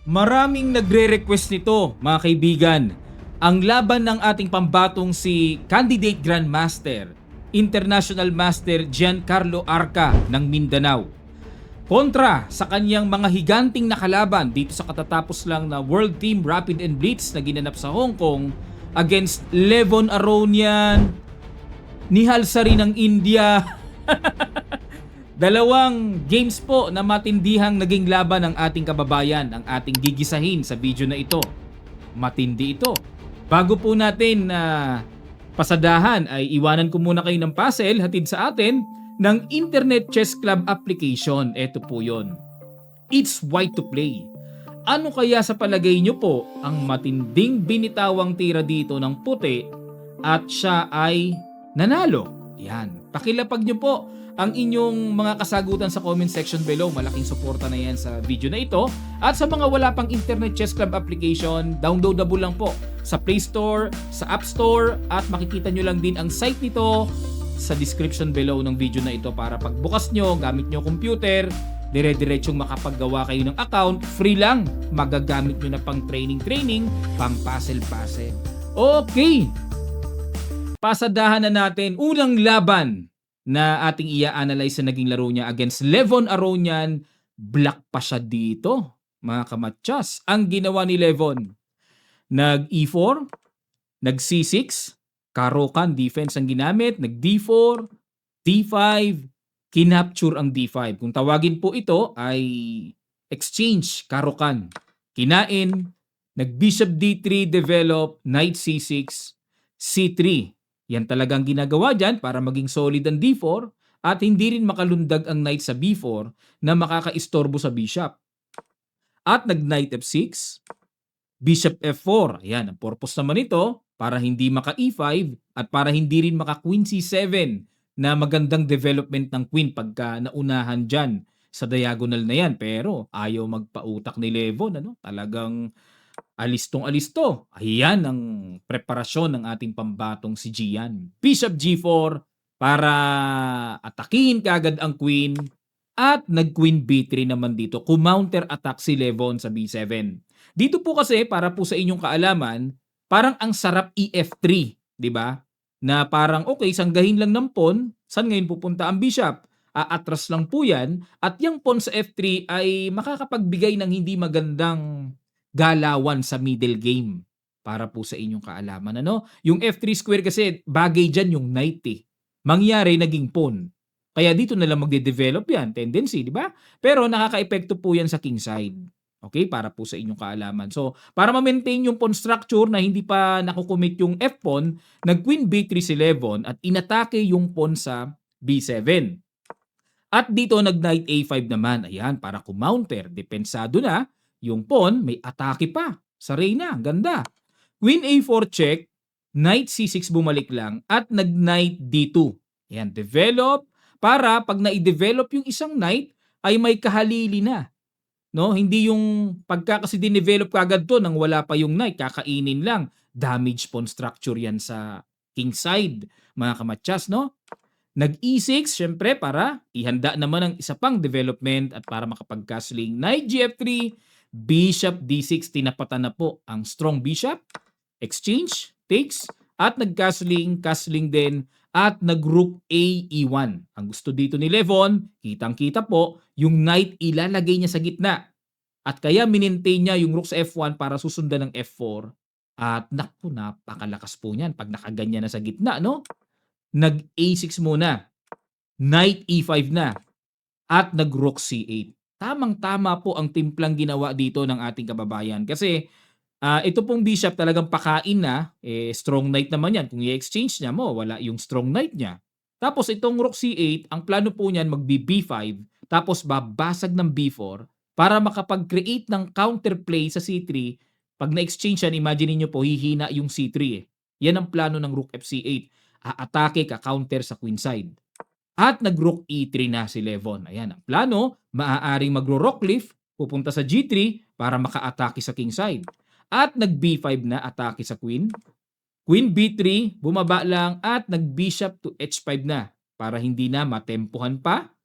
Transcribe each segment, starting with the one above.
Maraming nagre-request nito, mga kaibigan. Ang laban ng ating pambatong si Candidate Grandmaster, International Master Giancarlo Arca ng Mindanao. Kontra sa kanyang mga higanting nakalaban dito sa katatapos lang na World Team Rapid and Blitz na ginanap sa Hong Kong against Levon Aronian, Nihal Sari ng India. Dalawang games po na matindihang naging laban ng ating kababayan ang ating gigisahin sa video na ito. Matindi ito. Bago po natin pasadahan ay iwanan ko muna kayo ng puzzle hatid sa atin ng Internet Chess Club application. Ito po yon. It's white to play. Ano kaya sa palagay nyo po ang matinding binitawang tira dito ng puti at siya ay nanalo? Yan. Pakilapag nyo po ang inyong mga kasagutan sa comment section below. Malaking suporta na yan sa video na ito. At sa mga wala pang Internet Chess Club application, downloadable lang po sa Play Store, sa App Store, at makikita nyo lang din ang site nito sa description below ng video na ito para pagbukas nyo, gamit nyo computer, dire-diretsyong makapaggawa kayo ng account, free lang. Magagamit nyo na pang training, pang puzzle. Okay! Pasadahan na natin unang laban na ating i-analyze na naging laro niya against Levon Aronian. Black pa siya dito, mga kamatsas. Ang ginawa ni Levon, nag-E4, nag-C6, Caro-Kann defense ang ginamit, nag-D4, D5, kinapture ang D5. Kung tawagin po ito ay exchange, Caro-Kann. Kinain, nag-Bishop D3, develop, Knight C6, C3. Yan talagang ginagawa dyan para maging solid ang D4 at hindi rin makalundag ang knight sa B4 na makakaistorbo sa bishop. At nag-knight F6, bishop F4. Ayan, ang purpose naman ito para hindi maka-E5 at para hindi rin maka-queen C7 na magandang development ng queen pagka naunahan dyan sa diagonal na yan. Pero ayaw magpautak ni Levon. Talagang alistong-alisto. Ayan ang preparasyon ng ating pambatong si Gian. Bishop G4 para atakihin kaagad ang queen at nag-queen B3 naman dito. Kumounter attack si Levon sa B7. Dito po kasi para po sa inyong kaalaman, parang ang sarap EF3, di ba? Na parang okay, sanggahin lang ng pawn, saan ngayon pupunta ang bishop? Aatras lang po yan at yung pawn sa F3 ay makakapagbigay ng hindi magandang galawan sa middle game para po sa inyong kaalaman. Yung F3 square kasi bagay dyan yung knight eh. Mangyari naging pawn. Kaya dito na lang magde-develop yan, tendency, di ba? Pero nakaka-epekto po yan sa king side. Okay, para po sa inyong kaalaman. So, para ma-maintain yung pawn structure na hindi pa nakukomit yung F-pawn, nag-queen B3 si Levon at inatake yung pawn sa B7. At dito nag-knight A5 naman. Ayan, para kumounter. Depensado na. Yung pawn, may atake pa sa reyna. Ganda. Queen A4 check, knight C6 bumalik lang, at nag-knight D2. Ayan, develop. Para pag na-develop yung isang knight, ay may kahalili na. Hindi yung pagka kasi dinevelop kagad to nang wala pa yung knight, kakainin lang. Damage pawn structure yan sa king side, mga kamatsas, Nag-E6, syempre, para ihanda naman ang isa pang development at para makapag-castling. Knight GF3, Bishop D6, tinapatan na po ang strong bishop. Exchange, takes, at nag-castling din, at nag-rook A E1. Ang gusto dito ni Levon, kitang-kita po, yung knight ilalagay niya sa gitna. At kaya minintain niya yung rook sa F1 para susundan ng F4. At naku, napakalakas po niyan pag nakaganyan na sa gitna, Nag-A6 muna. Knight E5 na. At nag-rook C8. Tamang-tama po ang timplang ginawa dito ng ating kababayan. Kasi ito pong bishop talagang pakain na. Strong knight naman yan. Kung i-exchange niya mo, wala yung strong knight niya. Tapos itong rook C8, ang plano po niyan mag-B5. Tapos babasag ng B4 para makapag-create ng counterplay sa C3. Pag na-exchange yan, imagine niyo po, hihina yung C3 eh. Yan ang plano ng rook FC8. Aatake ka counter sa queen side. At nag-rook E3 na si Levon. Ayan ang plano, maaaring magro-rock cliff, pupunta sa G3 para maka-atake sa king side. At nag-B5 na, atake sa queen. Queen B3, bumaba lang at nag-bishop to H5 na para hindi na matempuhan pa.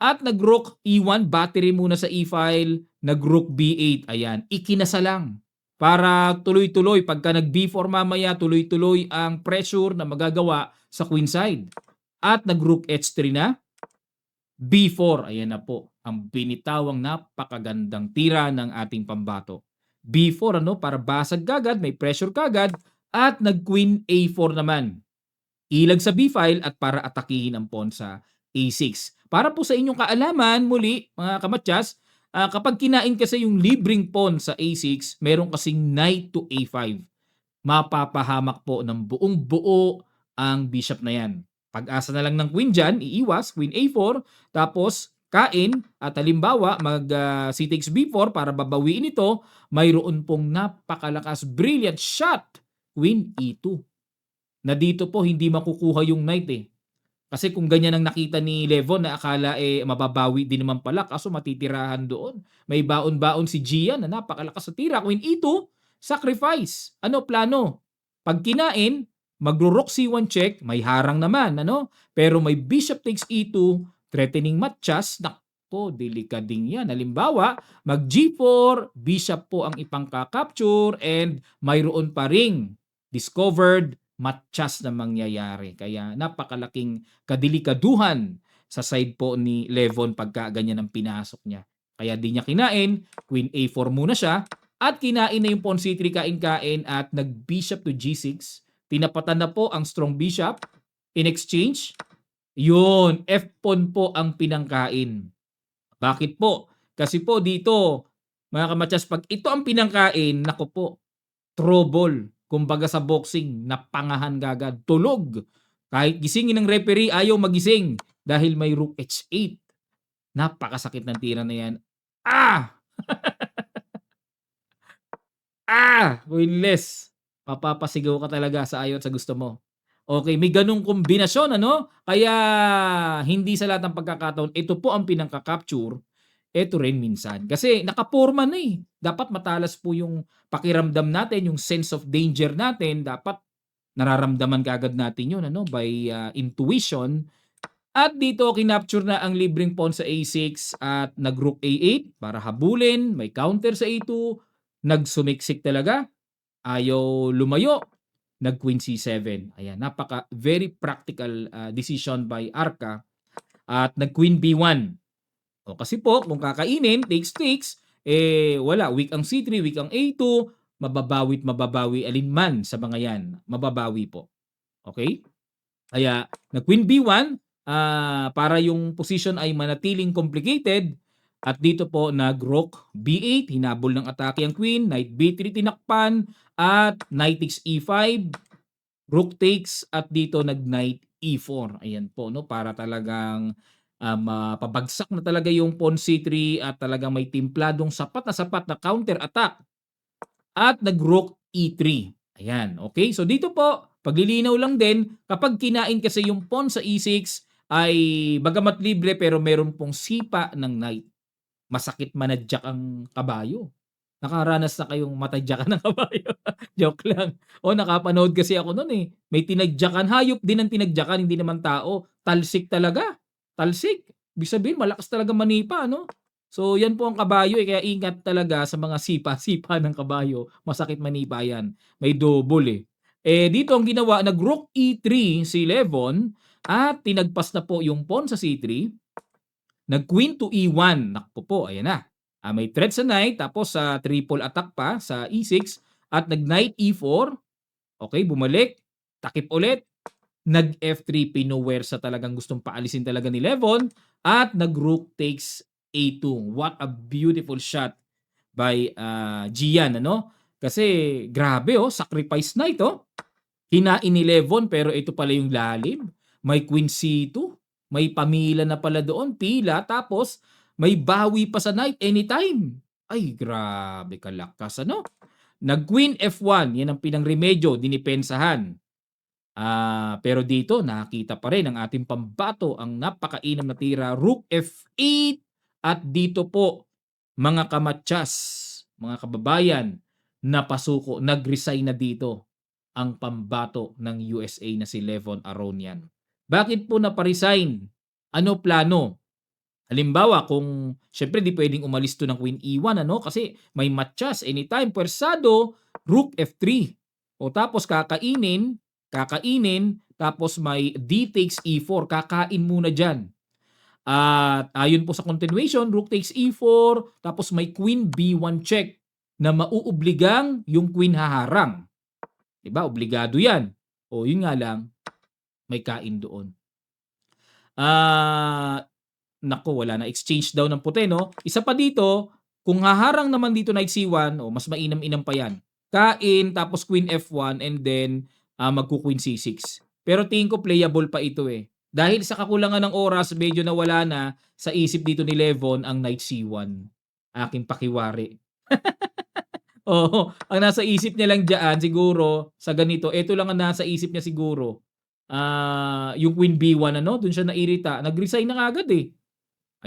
At nag-rook E1, battery muna sa E-file, nag-rook B8, ayan, ikinasa lang. Para tuloy-tuloy, pagka nag-B4 mamaya, tuloy-tuloy ang pressure na magagawa sa queen side. At nag-rook H3 na, B4, ayan na po, ang binitawang napakagandang tira ng ating pambato. B4, ano, para basag kagad, may pressure kagad, at nag-queen A4 naman. Ilag sa B file at para atakihin ang pawn sa A6. Para po sa inyong kaalaman, muli mga kamatyas, kapag kinain kasi yung libreng pawn sa A6, meron kasing knight to A5. Mapapahamak po ng buong buo ang bishop na yan. Pag-asa na lang ng queen dyan, iiwas, queen A4, tapos kain at halimbawa C takes B4 para babawiin ito, mayroon pong napakalakas, brilliant shot, queen E2 na dito po hindi makukuha yung knight eh. Kasi kung ganyan ang nakita ni Levon na akala mababawi din naman pala kaso matitirahan doon. May baon-baon si Gian na napakalakas sa tira. Queen E2, sacrifice. Ano plano? Pag kinain, magro-rook C1 check, may harang naman, ano? Pero may bishop takes E2, threatening matchas. Nako, delikading yan. Halimbawa, mag G4, bishop po ang ipangka-capture and mayroon pa ring discovered matchas na mangyayari. Kaya napakalaking kadelikaduhan sa side po ni Levon pagka ganyan ang pinasok niya. Kaya di niya kinain, queen A4 muna siya, at kinain na yung pawn C3 kain-kain at nag-bishop to G6. Tinapatan na po ang strong bishop. In exchange, yun, F-pawn po ang pinangkain. Bakit po? Kasi po dito, mga kamatyas, pag ito ang pinangkain, nako po, trouble. Kumbaga sa boxing, napangahan gagad. Tulog. Kahit gisingin ng referee, ayaw magising dahil may rook H8. Napakasakit ng tira na yan. Ah! Winless. Papapasigaw ka talaga sa ayaw at sa gusto mo. Okay, may ganung kombinasyon, ano? Kaya hindi sa lahat ng pagkakataon, ito po ang pinangka-capture. Ito rin minsan. Kasi nakaporma na eh. Dapat matalas po yung pakiramdam natin, yung sense of danger natin. Dapat nararamdaman kaagad natin yun, ano? By intuition. At dito, kinapture na ang libreng pawn sa A6 at nag-rook A8 para habulin. May counter sa A2. Nagsumiksik talaga. Ayaw lumayo. Nag-queen C7. Ayan, very practical decision by Arca. At nag-queen B1. O kasi po, kung kakainin, takes, wala. Weak ang C3, weak ang A2, mababawi alinman sa mga yan. Mababawi po. Okay? Kaya, nag-queen B1, para yung position ay manatiling complicated, at dito po nag-rook B8, hinabol ng atake ang queen, knight B3 tinakpan, at knight takes E5, rook takes, at dito nag-knight E4. Ayan po, no, para talagang mapabagsak na talaga yung pawn C3 at talagang may timpladong sapat na counter attack. At nag-rook E3. Ayan, okay? So dito po, paglilinaw lang din, kapag kinain kasi yung pawn sa E6 ay bagamat libre pero meron pong sipa ng knight. Masakit manadyak ang kabayo. Nakaranas na kayong matadyakan ng kabayo? Joke lang. O nakapanood kasi ako noon eh. May tinadyakan. Hayop din ang tinadyakan, hindi naman tao. Talsik talaga. Talsik. Ibig sabihin, malakas talaga manipa, no? So, yan po ang kabayo eh. Kaya ingat talaga sa mga sipa-sipa ng kabayo. Masakit manipa yan. May double eh. Dito ang ginawa, nag-rook E3 si Levon at tinagpas na po yung pawn sa C3. Nag-queen to E1. Nakpo po, ayan na. May threat sa knight, tapos sa triple attack pa sa E6 at nag-knight E4. Okay, bumalik. Takip ulit. Nag-F3, pinuwersa talagang gustong paalisin talaga ni Levon. At nag-rook takes A2. What a beautiful shot by Gian, ano? Kasi grabe sacrifice knight Hinain ni Levon pero ito pala yung lalim. May queen C2. May pamila na pala doon, pila. Tapos may bawi pa sa knight anytime. Ay, grabe kalakas, ano? Nag-queen F1, yan ang pinangremedyo, dinipensahan. Pero dito, nakita pa rin ang ating pambato, ang napakainam na tira, rook F8. At dito po, mga kamatyas, mga kababayan, napasuko, nag-resign na dito ang pambato ng USA na si Levon Aronian. Bakit po naparesign? Ano plano? Halimbawa, kung siyempre di pwedeng umalis 'to ng Queen E1 ano, kasi may matchas anytime, puwersado, Rook F3. O tapos kakainin, tapos may D takes E4, kakain muna diyan. At ayon po sa continuation, Rook takes E4, tapos may Queen B1 check na mauobligang yung Queen haharang. 'Di ba, obligado 'yan. O yun nga lang, may kain doon. Ah, naku, wala na, exchange daw ng puti 'no. Isa pa dito, kung haharang naman dito knight C1, o mas mainam-inam pa 'yan. Kain tapos Queen F1 and then, magku-Queen C6. Pero tingin ko playable pa ito, eh. Dahil sa kakulangan ng oras medyo nawala na sa isip dito ni Levon ang knight C1. Aking pakiwari. Oo, ang nasa isip niya lang diyaan siguro sa ganito, eto lang ang nasa isip niya siguro, yung Queen B1 ano, dun siya nairita, nag-resign na kaagad, eh.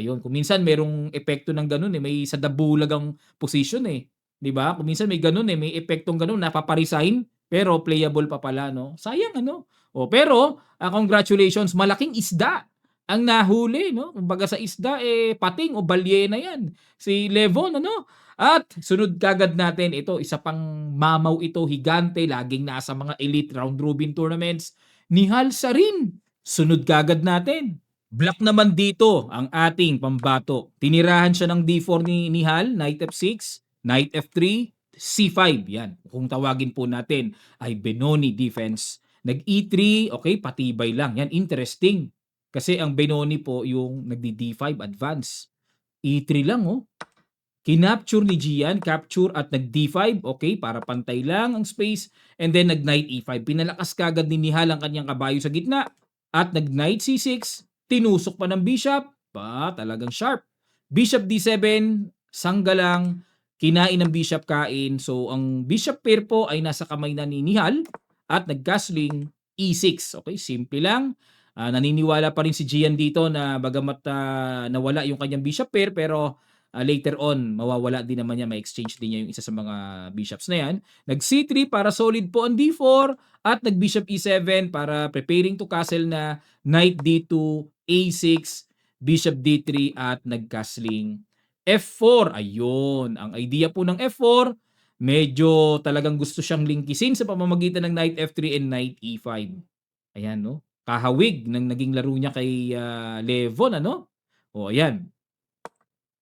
Ayun, kung minsan merong epekto ng gano'n, eh, may sa dabulag ang position, eh, 'di ba? Kung minsan may gano'n, eh, may epektong gano'n napapa-resign pero playable pa pala 'no, sayang ano. Oh, pero, congratulations, malaking isda ang nahuli 'no, kumbaga sa isda, eh, pating o balyena 'yan, si Levon ano. At sunod kaagad natin ito, isa pang mamaw ito, higante, laging nasa mga elite round robin tournaments, Nihal Sarin. Sunod kaagad natin. Black naman dito ang ating pambato. Tinirahan siya ng D4 ni Nihal, Knight F6, Knight F3, C5. Yan. Kung tawagin po natin ay Benoni defense. Nag-E3, okay, patibay lang. Yan, interesting. Kasi ang Benoni po yung nagdi-D5 advance. E3 lang, oh. Kinapture ni Gian, capture at nag-D5, okay, para pantay lang ang space, and then nag-Knight E5. Pinalakas kagad ni Nihal ang kanyang kabayo sa gitna, at nag-Knight C6, tinusok pa ng Bishop, talagang sharp. Bishop D7, sangga lang, kinain ng Bishop kain, so ang Bishop pair po ay nasa kamay na ni Nihal, at nag-castling E6, okay, simple lang. Naniniwala pa rin si Gian dito na bagamat nawala yung kanyang Bishop pair, pero later on, mawawala din naman niya, ma-exchange din niya yung isa sa mga bishops na yan. Nag-C3 para solid po ang D4 at nag-Bishop E7 para preparing to castle na Knight D2, A6, Bishop D3 at nag-castling F4. Ayun, ang idea po ng F4, medyo talagang gusto siyang lingkisin sa pamamagitan ng Knight F3 and Knight E5. Ayan, no? Kahawig ng naging laro niya kay Levon, ano? O, ayan.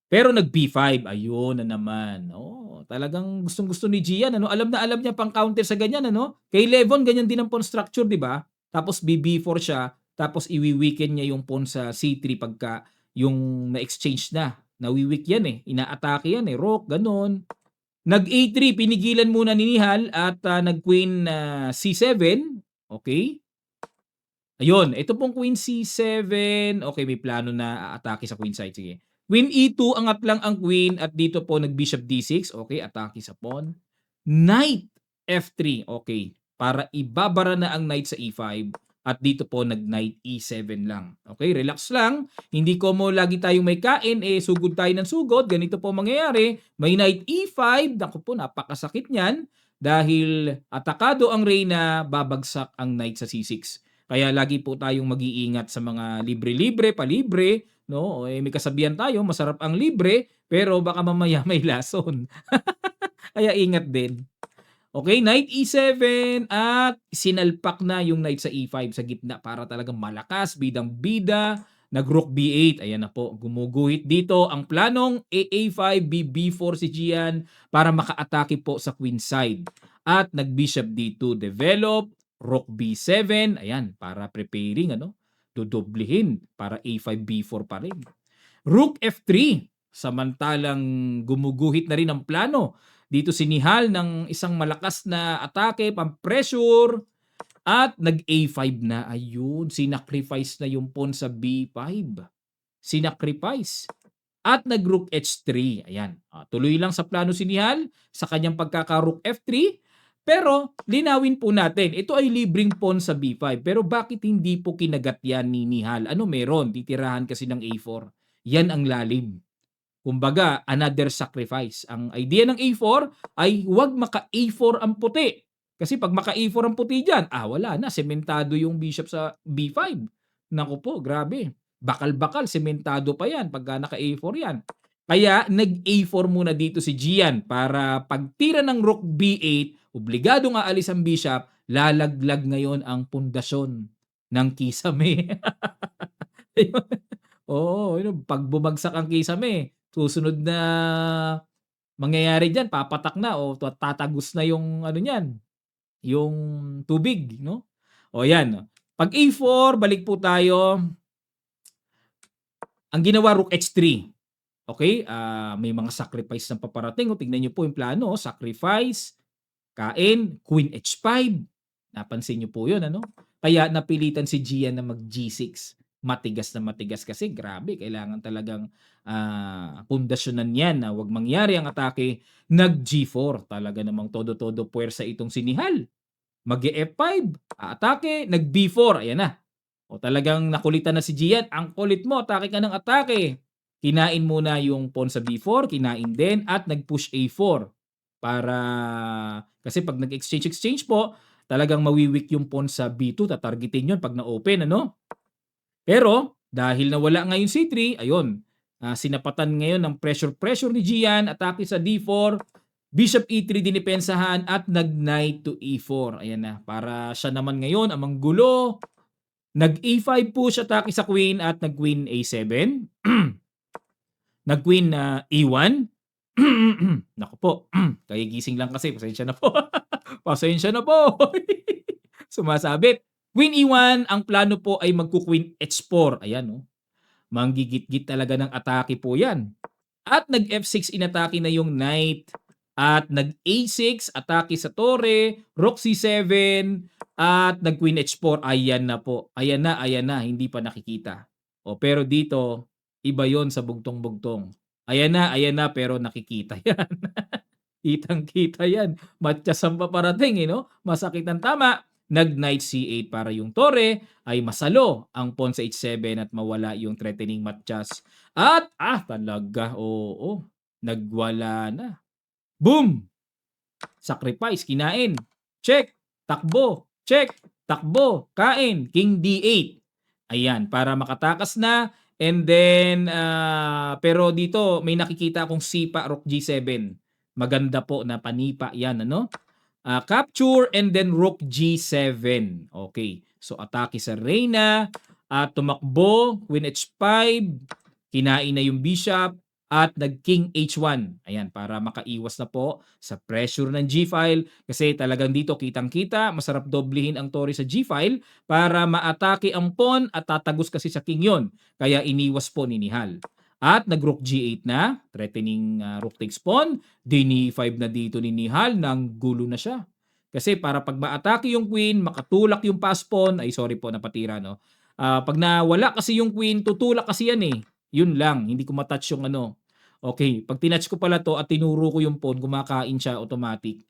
Pero nag-B5, ayun na naman. Oh, talagang gustong-gusto ni Gian ano, alam na alam niya pang counter sa ganyan ano. Kay Levon ganyan din ang pawn structure, 'di ba? Tapos BB4 siya, tapos iwi-weaken niya yung pawn sa C3 pagka yung na-exchange na. Nawi-weak yan eh, inaatake yan eh, rook, ganon. Nag-A3, pinigilan muna ni Nihal at nag-Queen C7, okay? Ayun, ito pong Queen C7, okay, may plano na aatake sa queen side, sige. Queen E2, angat lang ang queen at dito po nag-Bishop D6, okay, atake sa pawn. Knight F3, okay, para ibabara na ang knight sa E5 at dito po nag-Knight E7 lang. Okay, relax lang, hindi ko mo lagi tayong may kain, eh sugod tayo ng sugod, ganito po mangyayari, may Knight E5, naku po, napakasakit niyan dahil atakado ang reyna, babagsak ang knight sa C6. Kaya lagi po tayong mag-iingat sa mga libre-libre, palibre, no? Eh, may kasabihan tayo, masarap ang libre, pero baka mamaya may lason. Kaya ingat din. Okay, Knight E7 at sinalpak na yung Knight sa E5 sa gitna para talagang malakas, bidang-bida. Nag-Rook B8, ayan na po, gumuguhit dito ang planong A5, BB4 si Gian para maka-atake po sa queen side. At nag-Bishop D2 develop, Rook B7, ayan, para preparing, ano, dodoblihin para A5, B4 pa rin. Rook F3, samantalang gumuguhit na rin ang plano. Dito si Nihal ng isang malakas na atake, pang-pressure, at nag-A5 na. Ayun, sinacrifice na yung pawn sa B5. Sinacrifice. At nag-Rook H3. Ayan, tuloy lang sa plano si Nihal sa kanyang pagkaka-Rook F3. Pero linawin po natin, ito ay libreng pawn sa B5. Pero bakit hindi po kinagat yan ni Nihal? Ano meron? Titirahan kasi ng A4. Yan ang lalim. Kumbaga, another sacrifice. Ang idea ng A4 ay huwag maka-A4 ang puti. Kasi pag maka-A4 ang puti dyan, wala na. Sementado yung bishop sa B5. Naku po, grabe. bakal-bakal, sementado pa yan pagka naka-A4 yan. Kaya nag-A4 muna dito si Gian para pagtira ng rook B8, obligadong aalis ang bishop, lalaglag ngayon ang pundasyon ng kisame. Ayun. Oo, yun, pag bumagsak ang kisame, susunod na mangyayari diyan, papatak na o tatagos na yung ano niyan, yung tubig, no? O yan, no? Pag A4, balik po tayo. Ang ginawa, rook H3. Okay? May mga sacrifice na paparating. O, tingnan niyo po yung plano. Sacrifice, kain, Queen H5. Napansin niyo po yun, ano? Kaya napilitan si Gian na mag G6. Matigas na matigas kasi grabe. Kailangan talagang pundasyonan yan na wag mangyari ang atake. Nag G4. Talaga namang todo-todo puwersa itong sinihal. Mag F5. Atake. Nag B4. Ayan na. O talagang nakulitan na si Gian. Ang kulit mo. Atake ka ng atake. Kinain muna yung pawn sa B4. Kinain din. At nag-push A4. Para kasi pag nag-exchange po, talagang mawiwik yung pawn sa B2, tatargetin yun pag na-open, ano? Pero dahil nawala ngayon C3, ayun, sinapatan ngayon ng pressure ni Gian, atake sa D4, Bishop E3 dinipensahan at nag-knight to E4. Ayan na, para siya naman ngayon ang manggulo. Nag-A5 push, atake sa queen at nag-queen A7. Nag-queen E1. Naku po, kagigising lang kasi, pasensya na po. Pasensya na po. Sumasabit. Queen E1, ang plano po ay magku-queen H4. Ayan, no? Manggigit-git talaga ng atake po yan. At nag-F6, inatake na yung knight. At nag-A6, atake sa torre, rook C7, at nag-queen H4. Ayan na po. Ayan na. Hindi pa nakikita. O, pero dito, iba yon sa bugtong-bugtong. Ayan na, pero nakikita yan. Kitang-kita yan. Matchas ang paparating, no? Masakit ang tama. Nag-knight C8 para yung torre ay masalo ang pawn sa H7 at mawala yung threatening matchas. At, talaga, oo, nagwala na. Boom! Sacrifice, kinain. Check, takbo, check, takbo, kain, king D8. Ayan, para makatakas na. And then, pero dito may nakikita akong sipa, rook G7. Maganda po na panipa yan, ano? Capture and then rook G7. Okay, so atake sa Reyna, tumakbo, queen H5, kinain na yung bishop, at nag-king H1. Ayan, para makaiwas na po sa pressure ng G-file. Kasi talagang dito kitang-kita, masarap doblehin ang torre sa G-file para maatake ang pawn at tatagos kasi sa king yon. Kaya iniwas po ni Nihal. At nag-rook G8 na, threatening rook takes pawn. D5 na dito ni Nihal, nang gulo na siya. Kasi para pag maatake yung queen, makatulak yung pass pawn, ay sorry po, napatira, no? Pag nawala kasi yung queen, tutulak kasi yan eh. Yun lang, hindi ko matouch yung ano. Okay, pag tinouch ko pala to at tinuro ko yung pawn, kumakain siya automatic.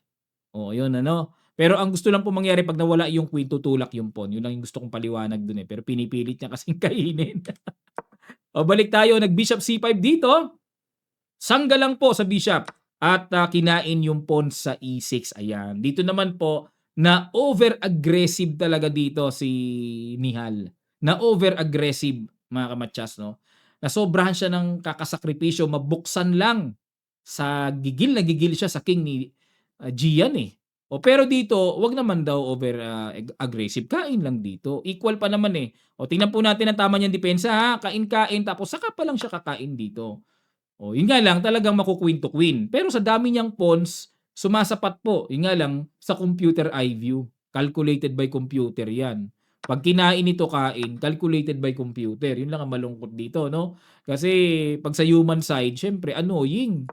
O, yun ano. Pero ang gusto lang po mangyari pag nawala yung queen, tutulak yung pawn. Yun lang yung gusto kong paliwanag dun eh. Pero pinipilit niya kasing kainin. O, balik tayo. Nag-bishop C5 dito. Sangga lang po sa bishop. At kinain yung pawn sa E6. Ayan. Dito naman po, na over-aggressive talaga dito si Nihal. Na over-aggressive, mga kamatsas, no? Nasobrahan siya ng kakasakripisyo, mabuksan lang sa gigil na gigil siya sa king ni Gian eh. O pero dito, wag naman daw over aggressive. Kain lang dito. Equal pa naman eh. O tingnan po natin ang tama niyang depensa ha. Kain-kain tapos saka pa lang siya kakain dito. O yun nga lang talagang maku-queen to queen. Pero sa dami niyang pawns, sumasapat po. Yun nga lang sa computer eye view. Calculated by computer yan. Pag kinain ito kain, calculated by computer. Yun lang ang malungkot dito, no? Kasi pag sa human side, syempre annoying.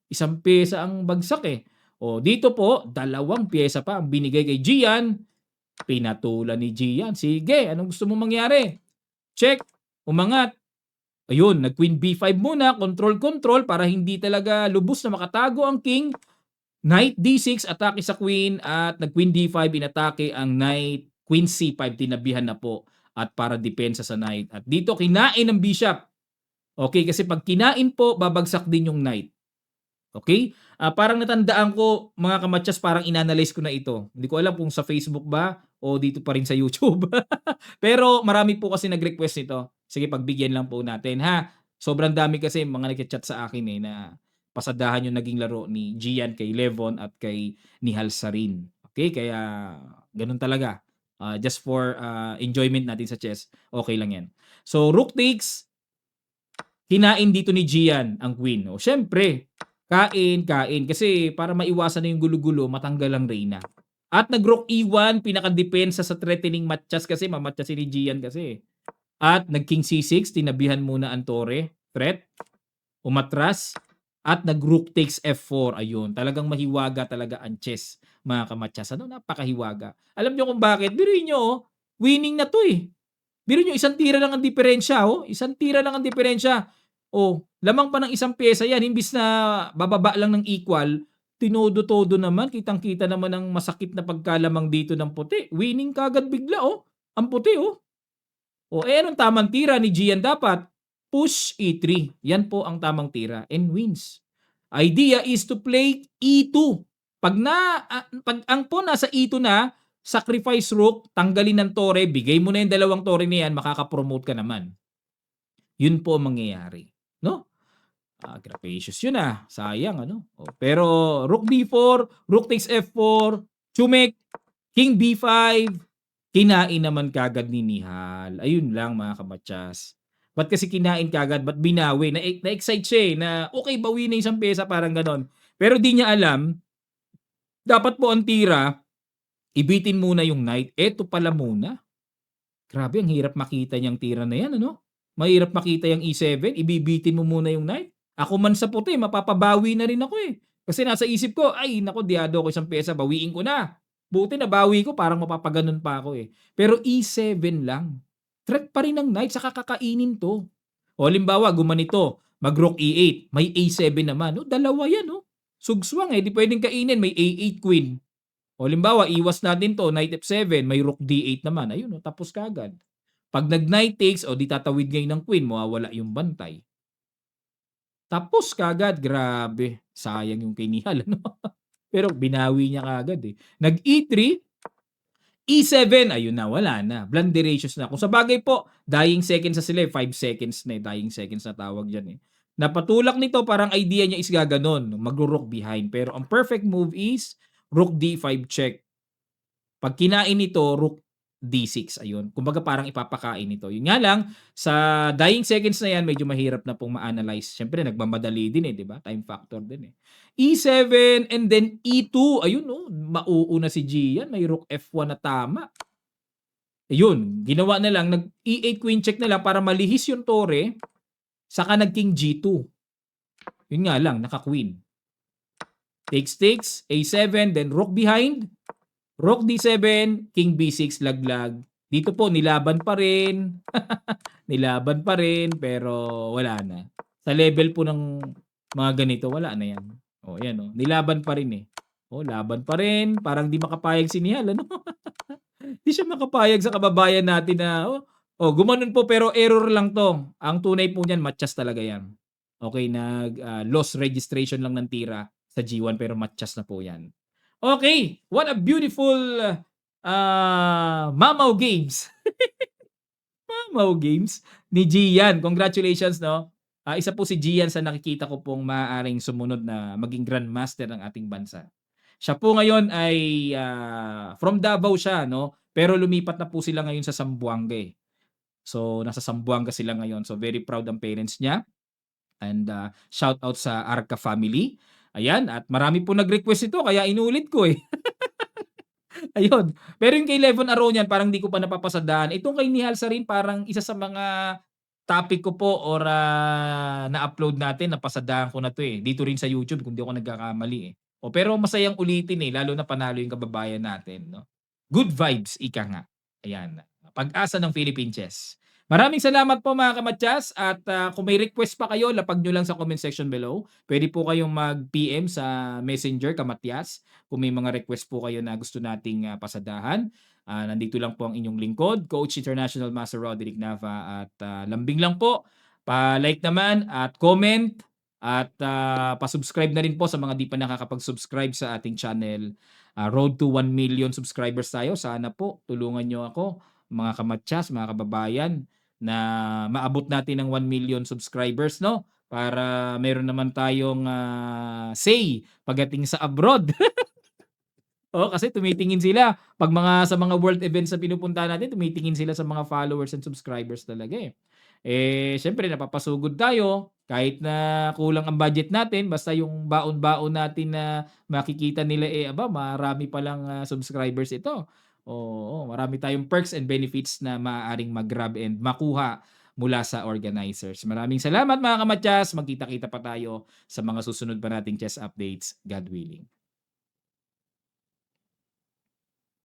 Isang pyesa ang bagsak eh. O dito po, 2 pyesa pa ang binigay kay Gian. Pinatulan ni Gian. Sige, anong gusto mong mangyari? Check, umangat. Ayun, nag-queen B5 muna, control para hindi talaga lubos na makatago ang king. Knight D6, atake sa queen at nag-queen D5, inatake ang knight. Queen C5, tinabihan na po at para depensa sa knight. At dito, kinain ng bishop. Okay, kasi pag kinain po, babagsak din yung knight. Okay? Parang natandaan ko mga kamatyas, parang inanalyze ko na ito. Hindi ko alam kung sa Facebook ba o dito pa rin sa YouTube. Pero marami po kasi nag-request nito. Sige, pagbigyan lang po natin ha. Sobrang dami kasi mga nagchat sa akin na pasadahan yung naging laro ni Gian kay Levon at kay Nihal Sarin. Okay? Kaya ganun talaga. Just for enjoyment natin sa chess, okay lang yan. So, rook takes, kinain dito ni Gian ang queen. O syempre, kain, kain. Kasi para maiwasan na yung gulo-gulo, matanggal ang reyna. At nag-rook E1, pinaka-depensa sa threatening matchas kasi, mamatchas si ni Gian kasi. At nag-king C6, tinabihan muna ang tore, threat, umatras, at nag-rook takes F4. Ayun, talagang mahiwaga talaga ang chess, mga kamatsas. Ano, napakahiwaga. Alam nyo kung bakit? Biruin nyo, winning na to eh. Biruin nyo, isang tira lang ang diferensya, oh. Isang tira lang ang diferensya. Oh, lamang pa ng isang pyesa yan, imbis na bababa lang ng equal, tinodo-todo naman, kitang-kita naman ang masakit na pagkalamang dito ng puti. Winning kagad bigla, oh. Ang puti, oh. O anong tamang tira ni Gian dapat? Push E3. Yan po ang tamang tira and wins. Idea is to play E2. Pag ang pawn nasa E2 na, sacrifice rook, tanggalin ng tore, bigay mo na yung dalawang tore na yan, makaka-promote ka naman. Yun po ang mangyayari. No? Gracious yun sayang ano. Pero rook B4, rook takes F4, chumek, king B5, kinain naman kagad ni Nihal. Ayun lang mga kamatsas. Ba't kasi kinain kagad? Ba't binawi? Na-excite siya na okay, bawi na isang pesa, parang ganon. Pero di niya alam, dapat po ang tira, ibitin muna yung knight. Eto pala muna. Grabe, ang hirap makita niyang tira na yan, ano? Mahirap makita yung E7, ibibitin mo muna yung knight. Ako man sa puti, mapapabawi na rin ako eh. Kasi nasa isip ko, ay nako, diado ko isang pyesa, bawiin ko na. Buti nabawi ko, parang mapapaganon pa ako eh. Pero E7 lang. Threat pa rin ng knight, saka kakainin to. O halimbawa, gumanito, mag-rook E8, may A7 naman. O, dalawa yan, oh. Sugswang eh, di pwedeng kainin, may A8 queen. O halimbawa, iwas natin to, knight F7, may rook D8 naman. Ayun, oh, tapos kagad. Pag nag-knight takes, o di tatawid ngayon ng queen, mawawala yung bantay. Tapos kagad, grabe. Sayang yung kay Nihal, ano? Pero binawi niya kagad eh. Nag-E3, E7, ayun na, wala na. Blunderations na. Kung sa bagay po, dying seconds na sila 5 seconds na dying seconds na tawag dyan eh. Napatulak nito, parang idea niya is gaganon, magro-rook behind. Pero ang perfect move is rook D5 check. Pag kinain nito, rook D6, ayun. Kumbaga parang ipapakain nito. Yun nga lang, sa dying seconds na yan, medyo mahirap na pong ma-analyze. Siyempre, nagmamadali din eh, di ba? Time factor din eh. E7 and then E2. Ayun, oh, mauuna si Gian. May rook F1 na tama. Ayun, ginawa na lang, nag-E8 queen check na lang para malihis yung tore, saka nag-king G2. Yun nga lang, naka-queen. Takes, A7, then rook behind. Rook D7, King B6, laglag. Dito po, nilaban pa rin. Nilaban pa rin, pero wala na. Sa level po ng mga ganito, wala na yan. O, yan o. Nilaban pa rin eh. O, laban pa rin. Parang di makapayag si Nihal, ano? Di siya makapayag sa kababayan natin na, gumanon po, pero error lang to. Ang tunay po niyan, matchas talaga yan. Okay, loss registration lang ng tira sa G1, pero matchas na po yan. Okay, what a beautiful Mamaw Games. Mamaw Games ni Gian. Congratulations, no? Isa po si Gian sa nakikita ko pong maaaring sumunod na maging Grandmaster ng ating bansa. Siya po ngayon ay from Davao siya, no? Pero lumipat na po sila ngayon sa Zamboanga eh. So, nasa Zamboanga sila ngayon. So, very proud ang parents niya. And shout out sa Arca family. Ayan, at marami po nag-request ito kaya inulit ko eh. Ayun. Pero yung kay Levon Aronian parang di ko pa napapasadaan. Itong kay Nihal Sarin parang isa sa mga topic ko po or na-upload natin, napasadahan ko na to eh. Dito rin sa YouTube kung di ako nagkakamali eh. Pero masayang ulitin eh, lalo na panalo yung kababayan natin. No? Good vibes, ika nga. Ayan. Pag-asa ng Philippine Chess. Maraming salamat po mga kamatyas at kung may request pa kayo, lapag nyo lang sa comment section below. Pwede po kayong mag-PM sa Messenger Kamatyas kung may mga request po kayo na gusto nating pasadahan. Nandito lang po ang inyong lingkod, Coach International Master Roderick Nava at lambing lang po. Pa-like naman at comment At pa-subscribe na rin po sa mga di pa nakakapag-subscribe sa ating channel. Road to 1 million subscribers tayo. Sana po tulungan nyo ako, mga kamatyas, mga kababayan, na maabot natin ng 1 million subscribers, no? Para meron naman tayong say pagdating sa abroad. Oo, kasi tumitingin sila 'pag sa mga world events na pinupuntahan natin, tumitingin sila sa mga followers and subscribers talaga, eh. Siyempre napapasugod tayo kahit na kulang ang budget natin basta yung baon-baon natin na makikita nila, aba marami palang subscribers ito. Oo, marami tayong perks and benefits na maaaring mag-grab and makuha mula sa organizers. Maraming salamat mga kamatyas, magkita-kita pa tayo sa mga susunod pa nating chess updates, God willing.